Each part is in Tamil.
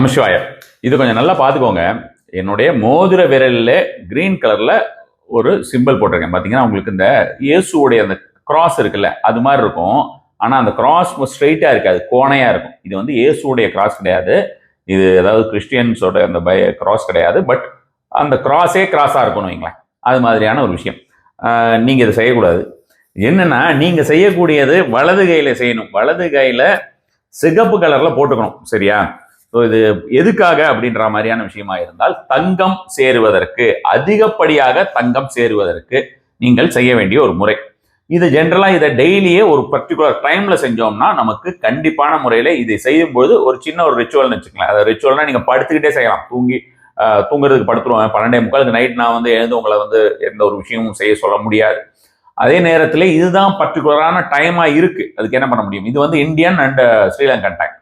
நமசிவாய. இது கொஞ்சம் நல்லா பார்த்துக்கோங்க. என்னுடைய மோதிர விரலில் கிரீன் கலர்ல ஒரு சிம்பிள் போட்டிருக்கேன். பார்த்தீங்கன்னா உங்களுக்கு இந்த இயேசுடைய அந்த கிராஸ் இருக்குல்ல, அது மாதிரி இருக்கும். ஆனால் அந்த கிராஸ் ஸ்ட்ரெயிட்டாக இருக்காது, கோணையாக இருக்கும். இது வந்து இயேசுடைய கிராஸ் கிடையாது, இது அதாவது கிறிஸ்டியன்ஸோட அந்த கிராஸ் கிடையாது. பட் அந்த கிராஸே கிராஸாக இருக்கணும் வைங்களேன், அது மாதிரியான ஒரு விஷயம். நீங்கள் இதை செய்யக்கூடாது. என்னன்னா, நீங்கள் செய்யக்கூடியது வலது கையில் செய்யணும். வலது கையில் சிகப்பு கலரில் போட்டுக்கணும், சரியா? ஸோ இது எதுக்காக அப்படின்ற மாதிரியான விஷயமா இருந்தால், தங்கம் சேருவதற்கு, அதிகப்படியாக தங்கம் சேருவதற்கு நீங்கள் செய்ய வேண்டிய ஒரு முறை இது. ஜென்ரலாக இதை டெய்லியே ஒரு பர்டிகுலர் டைம்ல செஞ்சோம்னா நமக்கு கண்டிப்பான முறையில் இதை செய்யும்போது ஒரு சின்ன ஒரு ரிச்சுவல்னு வச்சுக்கலாம். அது ரிச்சுவல்னா நீங்கள் படுத்துக்கிட்டே செய்யலாம். தூங்குறதுக்கு படுத்துருவேன் 12:45 நைட், நான் வந்து எழுந்து உங்களை வந்து எந்த ஒரு விஷயமும் செய்ய சொல்ல முடியாது. அதே நேரத்தில் இதுதான் பர்டிகுலரான டைமா இருக்கு, அதுக்கு என்ன பண்ண முடியும்? இது வந்து Indian and Sri Lankan time.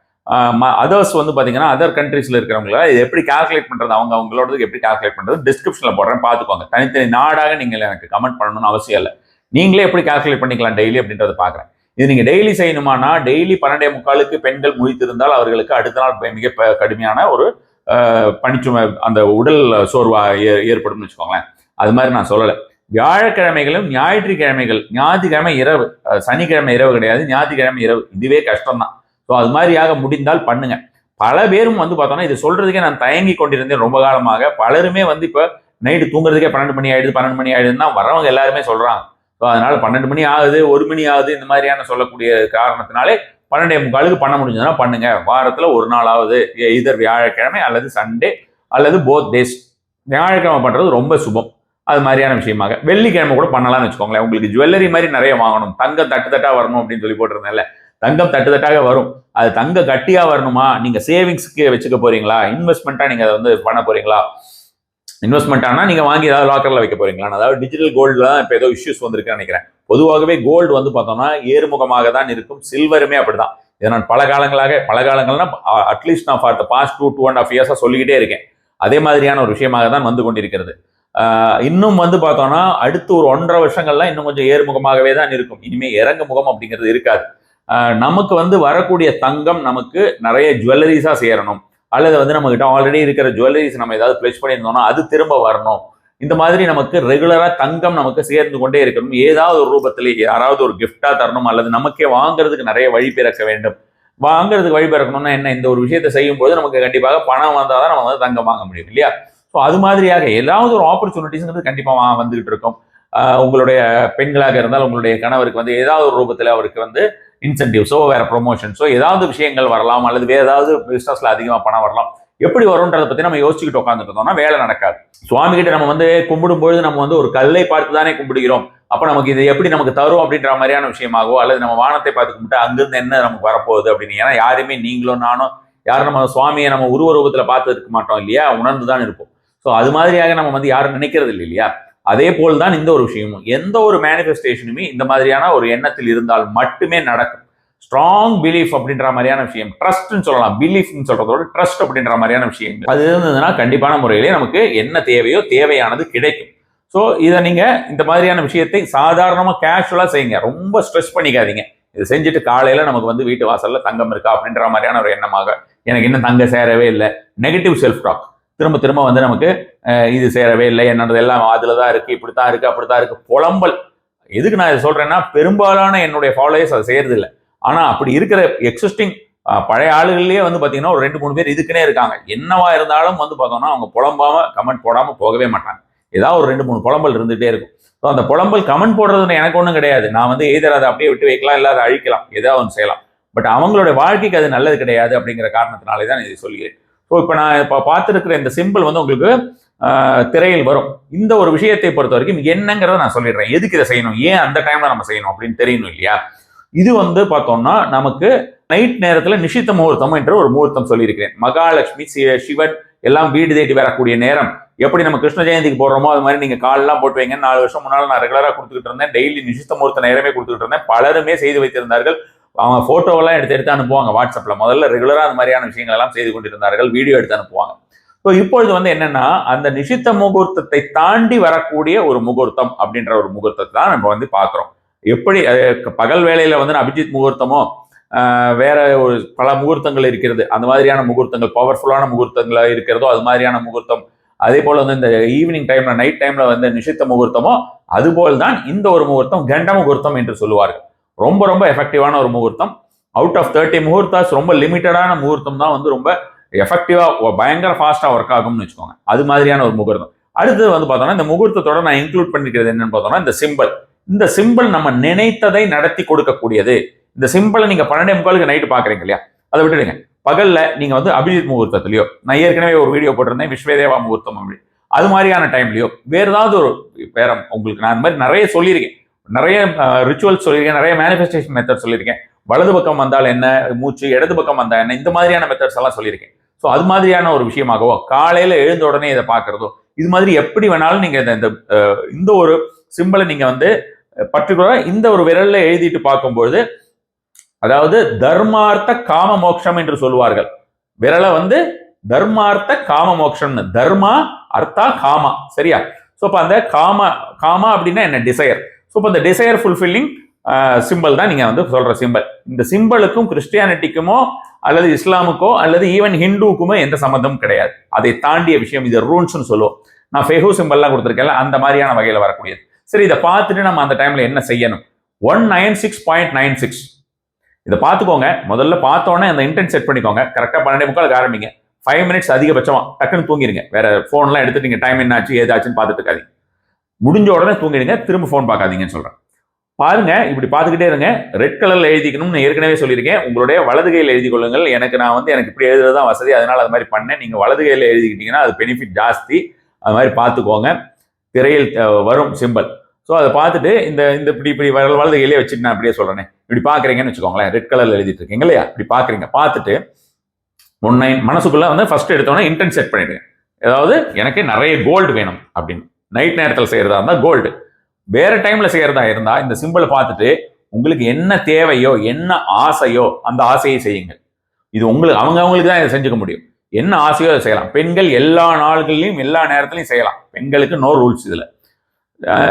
Others வந்து பார்த்தீங்கன்னா, அதர் கண்ட்ரீஸில் இருக்கிறவங்கள இது எப்படி கால்குலேட் பண்ணுறது, அவங்களோடதுக்கு எப்படி கால்குலேட் பண்ணுறது டிஸ்கிரிப்ஷனில் போடுறேன், பார்த்துக்கோங்க. தனித்தனி நாடாக நீங்கள் எனக்கு கமெண்ட் பண்ணணும்னு அவசியம் இல்லை. நீங்களே எப்படி கால்குலேட் பண்ணிக்கலாம் டெய்லி அப்படின்றத பார்க்குறேன். இது நீங்கள் டெய்லி செய்யணுமானா, டெய்லி 12:45 பெண்கள் முழித்திருந்தால் அவர்களுக்கு அடுத்த நாள் மிக கடுமையான ஒரு பனிச்சுமை, அந்த உடல் சோர்வா ஏற்படும் வச்சுக்கோங்களேன். அது மாதிரி நான் சொல்லலை. வியாழக்கிழமைகளும் ஞாயிற்றுக்கிழமை இரவு, சனிக்கிழமை இரவு கிடையாது, ஞாயிற்றுக்கிழமை இரவு, இதுவே கஷ்டம் தான். ஸோ அது மாதிரியாக முடிந்தால் பண்ணுங்க. பல பேரும் வந்து பார்த்தோன்னா, இது சொல்றதுக்கே நான் தயங்கி கொண்டிருந்தேன் ரொம்ப காலமாக. பலருமே வந்து இப்போ நைட்டு தூங்குறதுக்கே 12 மணி ஆயிடுதுன்னு தான் வரவங்க எல்லாருமே சொல்றாங்க. ஸோ அதனால 12 மணி ஆகுது, 1 மணி ஆகுது, இந்த மாதிரியான சொல்லக்கூடிய காரணத்தினாலே 12:45 பண்ண முடிஞ்சதுன்னா பண்ணுங்க. வாரத்தில் ஒரு நாளாவது, இதர் வியாழக்கிழமை அல்லது சண்டே அல்லது போத் டேஸ். வியாழக்கிழமை பண்றது ரொம்ப சுபம். அது மாதிரியான விஷயமாக வெள்ளிக்கிழமை கூட பண்ணலாம்னு வச்சுக்கோங்களேன். உங்களுக்கு ஜுவல்லரி மாதிரி நிறைய வாங்கணும், தங்கம் தட்டு வரணும் அப்படின்னு சொல்லி போட்டிருந்தேன்ல, தங்கம் தட்டாக வரும். அது தங்க கட்டியா வரணுமா, நீங்க சேவிங்ஸ்க்கு வச்சுக்க போறீங்களா, இன்வெஸ்ட்மெண்ட்டா நீங்க அதை வந்து பண்ண போறீங்களா? இன்வெஸ்ட்மெண்ட் ஆனா நீங்க வாங்கி ஏதாவது லாக்கர்ல வைக்க போறீங்களா? அதாவது டிஜிட்டல் கோல்டுல தான் இப்போ ஏதோ இஷ்யூஸ் வந்திருக்குன்னு நினைக்கிறேன். பொதுவாகவே கோல்டு வந்து பார்த்தோம்னா ஏறுமுகமாக தான் இருக்கும், சில்வருமே அப்படிதான். இதை நான் பல காலங்கள்னா அட்லீஸ்ட் நான் ஃபார் த பாஸ்ட் 2.5 இயர்ஸா சொல்லிக்கிட்டே இருக்கேன். அதே மாதிரியான ஒரு விஷயமாக தான் வந்து கொண்டிருக்கிறது. இன்னும் வந்து பார்த்தோம்னா அடுத்து ஒரு 1.5 வருஷங்கள்லாம் இன்னும் கொஞ்சம் ஏறுமுகமாகவே தான் இருக்கும். இனிமே இறங்கு முகம் அப்படிங்கிறது இருக்காது. நமக்கு வந்து வரக்கூடிய தங்கம் நமக்கு நிறைய ஜுவல்லரிஸா சேரணும், அல்லது வந்து நம்ம கிட்ட ஆல்ரெடி இருக்கிற ஜுவல்லரிஸ் நம்ம ஏதாவது பிளேஸ் பண்ணியிருந்தோம்னா அது திரும்ப வரணும். இந்த மாதிரி நமக்கு ரெகுலரா தங்கம் நமக்கு சேர்ந்து கொண்டே இருக்கணும். ஏதாவது ஒரு ரூபத்திலே யாராவது ஒரு கிஃப்டா தரணும், அல்லது நமக்கே வாங்குறதுக்கு நிறைய வழி பிறக்க வேண்டும். வாங்குறதுக்கு வழி பிறக்கணும்னா என்ன, இந்த ஒரு விஷயத்தை செய்யும் போது நமக்கு கண்டிப்பாக பணம் வந்தால் தான் நம்ம வந்து தங்கம் வாங்க முடியும் இல்லையா? ஸோ அது மாதிரியாக ஏதாவது ஒரு ஆப்பர்ச்சுனிட்டிஸ்ங்கிறது கண்டிப்பாக வந்துகிட்டு இருக்கும். உங்களுடைய பெண்களாக இருந்தால் உங்களுடைய கணவருக்கு வந்து ஏதாவது ஒரு ரூபத்தில் அவருக்கு வந்து இன்சென்டிவ்ஸோ வேற ப்ரொமோஷன்ஸோ ஏதாவது விஷயங்கள் வரலாம், அல்லது வேற ஏதாவது பிசினஸ்ல அதிகமாக பணம் வரலாம். எப்படி வரும்ன்றதை பத்தி நம்ம யோசிச்சுக்கிட்டு உட்காந்துட்டு இருந்தோம்னா வேலை நடக்காது. சுவாமி கிட்ட நம்ம வந்து கும்பிடும்பொழுது நம்ம வந்து ஒரு கல்லை பார்த்து தானே கும்பிடுகிறோம். அப்ப நமக்கு இது எப்படி நமக்கு தரும் அப்படின்ற மாதிரியான விஷயமாகவோ, அல்லது நம்ம வானத்தை பார்த்து கும்பிட்டு அங்கிருந்து என்ன நமக்கு வரப்போகுது அப்படின்னு. ஏன்னா யாருமே நீங்களும் நானும் யாரும் நம்ம சுவாமியை நம்ம உருவ ரூபத்துல பார்த்து இருக்க மாட்டோம் இல்லையா, உணர்ந்துதான் இருப்போம். ஸோ அது மாதிரியாக நம்ம வந்து யாரும் நினைக்கிறது இல்லை இல்லையா? அதே போல் தான் இந்த ஒரு விஷயமும். எந்த ஒரு மேனிஃபெஸ்டேஷனுமே இந்த மாதிரியான ஒரு எண்ணத்தில் இருந்தால் மட்டுமே நடக்கும். ஸ்ட்ராங் பிலீஃப் அப்படின்ற மாதிரியான விஷயம், ட்ரஸ்ட்னு சொல்லலாம், பிலீஃப்னு சொல்றதோட ட்ரஸ்ட் அப்படின்ற மாதிரியான விஷயங்கள் அது இருந்ததுன்னா கண்டிப்பான முறையிலே நமக்கு என்ன தேவையோ தேவையானது கிடைக்கும். ஸோ இதை நீங்க இந்த மாதிரியான விஷயத்தை சாதாரணமா கேஷுவலா செய்யுங்க, ரொம்ப ஸ்ட்ரெஸ் பண்ணிக்காதீங்க. இதை செஞ்சுட்டு காலையில நமக்கு வந்து வீட்டு வாசல்ல தங்கம் இருக்கா அப்படின்ற மாதிரியான ஒரு எண்ணமாக, எனக்கு இன்னும் தங்கம் சேரவே இல்லை, நெகட்டிவ் செல்ஃப் டாக் திரும்ப வந்து நமக்கு இது சேரவே இல்லை, என்னது எல்லாம் அதுலதான் இருக்கு, இப்படித்தான் இருக்கு, அப்படித்தான் இருக்கு, புலம்பல். எதுக்கு நான் இதை சொல்றேன்னா, பெரும்பாலான என்னுடைய ஃபாலோவர்ஸ் அதை செய்யறது இல்லை. ஆனா அப்படி இருக்கிற எக்ஸிஸ்டிங் பழைய ஆளுகள்லயே வந்து பாத்தீங்கன்னா ஒரு 2-3 பேர் இதுக்குன்னே இருக்காங்க. என்னவா இருந்தாலும் வந்து பார்த்தோம்னா அவங்க புலம்பாம கமெண்ட் போடாம போகவே மாட்டாங்க. ஏதாவது ஒரு 2-3 புலம்பல் இருந்துகிட்டே இருக்கும். ஸோ அந்த புலம்பல் கமெண்ட் போடுறதுன்னு எனக்கு ஒன்றும் கிடையாது. நான் வந்து எதிர அதை அப்படியே விட்டு வைக்கலாம், இல்லை அதை அழிக்கலாம், ஏதாவது ஒன்று செய்யலாம். பட் அவங்களுடைய வாழ்க்கைக்கு அது நல்லது கிடையாது அப்படிங்கிற காரணத்தினாலே தான் இதை சொல்கிறேன். ஸோ இப்போ நான் இப்போ பார்த்துருக்கிற இந்த சிம்பிள் வந்து உங்களுக்கு திரையில் வரும். இந்த ஒரு விஷயத்தை பொறுத்த வரைக்கும் என்னங்கிறத நான் சொல்லிடுறேன். எதுக்கு இதை செய்யணும், ஏன் அந்த டைம்ல நம்ம செய்யணும் அப்படின்னு தெரியணும் இல்லையா? இது வந்து பார்த்தோம்னா நமக்கு நைட் நேரத்தில் நிஷித்த முகூர்த்தம் என்ற ஒரு முகூர்த்தம் சொல்லியிருக்கிறேன். மகாலட்சுமி சிவன் எல்லாம் வீடு தேடி வரக்கூடிய நேரம். எப்படி நம்ம கிருஷ்ண ஜெயந்திக்கு போடுறோமோ அது மாதிரி நீங்க கால்லாம் போட்டு வைங்க. 4 வருஷம் முன்னால நான் ரெகுலரா கொடுத்துக்கிட்டு இருந்தேன். டெய்லி நிஷித்த முகூர்த்த நேரமே கொடுத்துக்கிட்டு இருந்தேன். பலருமே செய்து வைத்திருந்தார்கள். அவங்க போட்டோவெல்லாம் எடுத்து அனுப்புவாங்க வாட்ஸ்அப்ல. முதல்ல ரெகுலரா அந்த மாதிரியான விஷயங்கள் எல்லாம் செய்து கொண்டிருந்தார்கள், வீடியோ எடுத்து அனுப்புவாங்க. ஸோ இப்பொழுது வந்து என்னன்னா, அந்த நிஷித்த முகூர்த்தத்தை தாண்டி வரக்கூடிய ஒரு முகூர்த்தம் அப்படின்ற ஒரு முகூர்த்தத்தை தான் நம்ம வந்து பார்க்குறோம். எப்படி பகல் வேளையில வந்து அபிஜித் முகூர்த்தமோ வேற ஒரு பல முகூர்த்தங்கள் இருக்கிறது, அந்த மாதிரியான முகூர்த்தங்கள் பவர்ஃபுல்லான முகூர்த்தங்கள் இருக்கிறதோ அது மாதிரியான முகூர்த்தம், அதே போல வந்து இந்த ஈவினிங் டைம்ல நைட் டைம்ல வந்து நிஷித்த முகூர்த்தமோ அதுபோல் தான் இந்த ஒரு முகூர்த்தம் கண்ட முகூர்த்தம் என்று சொல்லுவார்கள். ரொம்ப ரொம்ப எஃபெக்டிவான ஒரு முகூர்த்தம். அவுட் ஆஃப் 30 முகூர்த்தாஸ் ரொம்ப லிமிட்டடான முகூர்த்தம் தான் வந்து ரொம்ப எஃபெக்டிவா பயங்கர ஃபாஸ்டா ஒர்க் ஆகும்னு வச்சுக்கோங்க. அது மாதிரியான ஒரு முகூர்த்தம். அடுத்தது வந்து பார்த்தோம்னா இந்த முகூர்த்தத்தோட நான் இன்க்ளூட் பண்ணிக்கிறது என்னன்னு பார்த்தோம்னா இந்த சிம்பிள். இந்த சிம்பிள் நம்ம நினைத்ததை நடத்தி கொடுக்கக்கூடியது. இந்த சிம்பிளை நீங்க 12:45 நைட்டு பாக்குறீங்க இல்லையா, அதை விட்டுடுங்க. பகல்ல நீங்க வந்து அபிஜித் முகூர்த்தத்திலயோ, நான் ஏற்கனவே ஒரு வீடியோ போட்டிருந்தேன் விஸ்வதேவா முகூர்த்தம் அப்படி, அது மாதிரியான டைம்லயோ வேற ஏதாவது ஒரு வேற உங்களுக்கு நான் இந்த மாதிரி நிறைய சொல்லியிருக்கேன், நிறைய ரிச்சுவல்ஸ் சொல்லியிருக்கேன், நிறைய மேனிஃபெஸ்டேஷன் மெத்தட் சொல்லியிருக்கேன். வலது பக்கம் வந்தால் என்ன மூச்சு, இடது பக்கம் வந்தா என்ன, இந்த மாதிரியான மெத்தட்ஸ் எல்லாம் சொல்லியிருக்கேன். ஸோ அது மாதிரியான ஒரு விஷயமாகவோ காலையில எழுந்த உடனே இதை பார்க்கறதோ இது மாதிரி எப்படி வேணாலும் நீங்க இந்த ஒரு சிம்பிளை நீங்க வந்து பர்டிகுலரா இந்த ஒரு விரல்ல எழுதிட்டு பார்க்கும்போது, அதாவது தர்மார்த்த காம மோட்சம் என்று சொல்லுவார்கள். விரலை வந்து தர்மார்த்த காம மோட்சம்னு, தர்மா அர்த்தா காமா, சரியா? ஸோ இப்போ அந்த காமா அப்படின்னா என்ன, டிசையர். ஸோ இப்போ இந்த டிசையர் ஃபுல்ஃபில்லிங் சிம்பிள் தான் நீங்க வந்து சொல்ற சிம்பிள். இந்த சிம்பிளுக்கும் கிறிஸ்டியானிட்டிக்குமோ அல்லது இஸ்லாமுக்கோ அல்லது ஈவன் ஹிந்துக்குமோ எந்த சம்மந்தமும் கிடையாது. அதை தாண்டிய விஷயம், இது ரூன்ஸ்னு சொல்லுவோம். நான் ஃபெஹு சிம்பிள்லாம் கொடுத்துருக்கேன், அந்த மாதிரியான வகையில் வரக்கூடியது. சரி, இதை பார்த்துட்டு நம்ம அந்த டைம்ல என்ன செய்யணும்? 196.96 இதை பார்த்துக்கோங்க. முதல்ல பார்த்தோன்னே அந்த இன்டென்ட் செட் பண்ணிக்கோங்க. கரெக்டாக 12:45 ஆரம்பிங்க. 5 மினிட்ஸ் அதிகபட்சமா டக்குன்னு தூங்கிடுங்க. வேற ஃபோன்லாம் எடுத்துட்டு நீங்க டைம் என்ன ஆச்சு ஏதாச்சுன்னு பார்த்துட்டு இருக்காதீங்க. முடிஞ்ச உடனே தூங்கிடுங்க, திரும்ப ஃபோன் பார்க்காதீங்கன்னு சொல்றேன். பாருங்க, இப்படி பார்த்துக்கிட்டே இருங்க. ரெட் கலர்ல எழுதிக்கணும்னு ஏற்கனவே சொல்லியிருக்கேன். உங்களுடைய வலது கையில் எழுதி கொள்ளுங்கள். எனக்கு இப்படி எழுதுறதுதான் வசதி, அதனால அது மாதிரி பண்ணேன். நீங்க வலது கையில் எழுதிக்கிட்டீங்கன்னா அது பெனிஃபிட் ஜாஸ்தி. அது மாதிரி பார்த்துக்கோங்க. திரையில் வரும் சிம்பிள். ஸோ அதை பார்த்துட்டு இந்த இப்படி வலது கையிலே வச்சுட்டு நான் அப்படியே சொல்றேன். இப்படி பாக்குறீங்கன்னு வச்சுக்கோங்களேன். ரெட் கலர்ல எழுதிட்டு இருக்கீங்க இல்லையா, இப்படி பாக்குறீங்க. பார்த்துட்டு 19 மனசுக்குள்ள வந்து ஃபர்ஸ்ட் எடுத்தோன்னே இன்டென்ட் செட் பண்ணிடுங்க. அதாவது எனக்கு நிறைய கோல்டு வேணும் அப்படின்னு. நைட் நேரத்தில் செய்யறதா இருந்தா கோல்டு, வேற டைம்ல செய்யறதா இருந்தா இந்த சிம்பிளை பார்த்துட்டு உங்களுக்கு என்ன தேவையோ என்ன ஆசையோ அந்த ஆசையை செய்யுங்கள். இது உங்களுக்கு அவங்களுக்கு தான் இதை செஞ்சுக்க முடியும். என்ன ஆசையோ அதை செய்யலாம். பெண்கள் எல்லா நாள்கள்லையும் எல்லா நேரத்திலையும் செய்யலாம். பெண்களுக்கு நோ ரூல்ஸ் இதுல.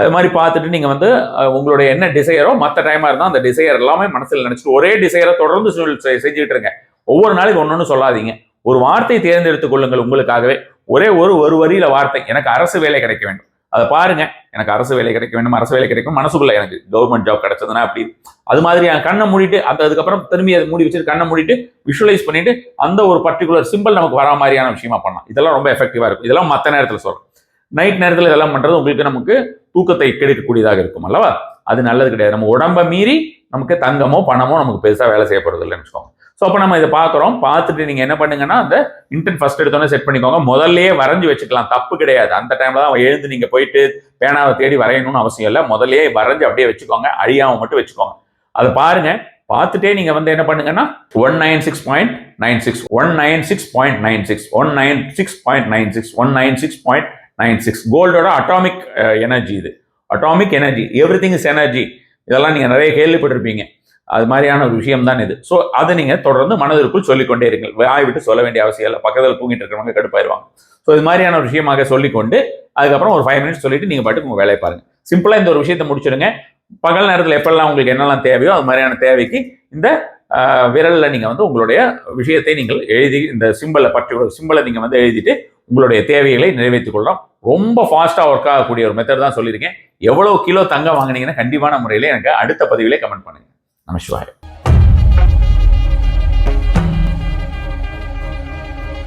அது மாதிரி பார்த்துட்டு நீங்க வந்து உங்களுடைய என்ன டிசையரோ மற்ற டைமா இருந்தால் அந்த டிசையர் எல்லாமே மனசில் நினைச்சிட்டு ஒரே டிசையரை தொடர்ந்து செஞ்சுக்கிட்டு இருங்க. ஒவ்வொரு நாளைக்கு ஒன்னொன்னு சொல்லாதீங்க. ஒரு வார்த்தை தேர்ந்தெடுத்துக் கொள்ளுங்கள் உங்களுக்காகவே. ஒரே ஒரு வரியில வார்த்தை, எனக்கு அரசு வேலை கிடைக்க வேண்டும். அதை பாருங்க, எனக்கு அரசு வேலை கிடைக்க வேண்டும், அரசு வேலை கிடைக்கும் மனசுக்குள்ள, எனக்கு கவர்மெண்ட் ஜாப் கிடைச்சதுன்னா அப்படி. அது மாதிரி கண்ணை மூடிட்டு அதுக்கப்புறம் திரும்பி அதை மூடி வச்சுட்டு கண்ணை மூடிட்டு விஷுவலைஸ் பண்ணிட்டு அந்த ஒரு பர்டிகுலர் சிம்பிள் நமக்கு வர மாதிரியான விஷயமா பண்ணலாம். இதெல்லாம் ரொம்ப எஃபெக்டிவா இருக்கும். இதெல்லாம் மற்ற நேரத்தில் சொல்றேன். நைட் நேரத்தில் இதெல்லாம் பண்றது நமக்கு தூக்கத்தை கெடுக்கக்கூடியதாக இருக்கும் அல்லவா? அது நல்லது கிடையாது. நம்ம உடம்ப மீறி நமக்கு தங்கமோ பணமோ நமக்கு பெருசா வேலை செய்யப்படுறது இல்லைன்னு வச்சுக்கோங்க. ஸோ அப்போ நம்ம இதை பார்க்குறோம். பார்த்துட்டு நீங்க என்ன பண்ணுங்கன்னா அந்த இன்டென்ட் ஃபர்ஸ்ட் எடுத்தோன்னே செட் பண்ணிக்கோங்க. முதல்லயே வரைஞ்சு வச்சுக்கலாம், தப்பு கிடையாது. அந்த டைம்ல தான் எழுந்து நீங்க போயிட்டு பேனாவை தேடி வரையணும்னு அவசியம் இல்லை. முதல்லயே வரைஞ்சு அப்படியே வச்சுக்கோங்க, அழியாம மட்டும் வச்சுக்கோங்க. அதை பாருங்க. பார்த்துட்டே நீங்க வந்து என்ன பண்ணுங்கன்னா 196.96 196.96 196.96 196.96 கோல்டோட அட்டாமிக் எனர்ஜி. இது atomic energy, every thing is energy. இதெல்லாம் நீங்க நிறைய கேள்விப்பட்டிருப்பீங்க. அது மாதிரியான ஒரு விஷயம் தான் இது. ஸோ அதை நீங்க தொடர்ந்து மனதிற்குள் சொல்லிக்கொண்டே இருங்கள். வாய் விட்டு சொல்ல வேண்டிய அவசியம் இல்லை. பக்கத்தில் தூங்கிட்டு இருக்கிறவங்க கடுப்பாயிருவாங்க. ஸோ இது மாதிரியான ஒரு விஷயமாக சொல்லிக்கொண்டு அதுக்கப்புறம் ஒரு 5 மினிட்ஸ் சொல்லிட்டு நீங்க பாட்டுக்கு உங்க வேலையை பாருங்க. சிம்பிளா இந்த ஒரு விஷயத்தை முடிச்சிடுங்க. பகல் நேரத்தில் எப்பெல்லாம் உங்களுக்கு என்னெல்லாம் தேவையோ அது மாதிரியான தேவைக்கு இந்த விரல்ல நீங்க வந்து உங்களுடைய விஷயத்தை நீங்கள் எழுதி இந்த சிம்பிளை நீங்க வந்து எழுதிட்டு உங்களுடைய தேவைகளை நிறைவேற்றிக் கொள்ளலாம். ரொம்ப ஃபாஸ்டா ஒர்க் ஆகக்கூடிய ஒரு மெத்தட் தான் சொல்லியிருக்கேன். எவ்வளவு கிலோ தங்கம் வாங்கினீங்கன்னா கண்டிப்பான முறையில எனக்கு அடுத்த பதிவிலே கமெண்ட் பண்ணுங்க. நமசிவாய.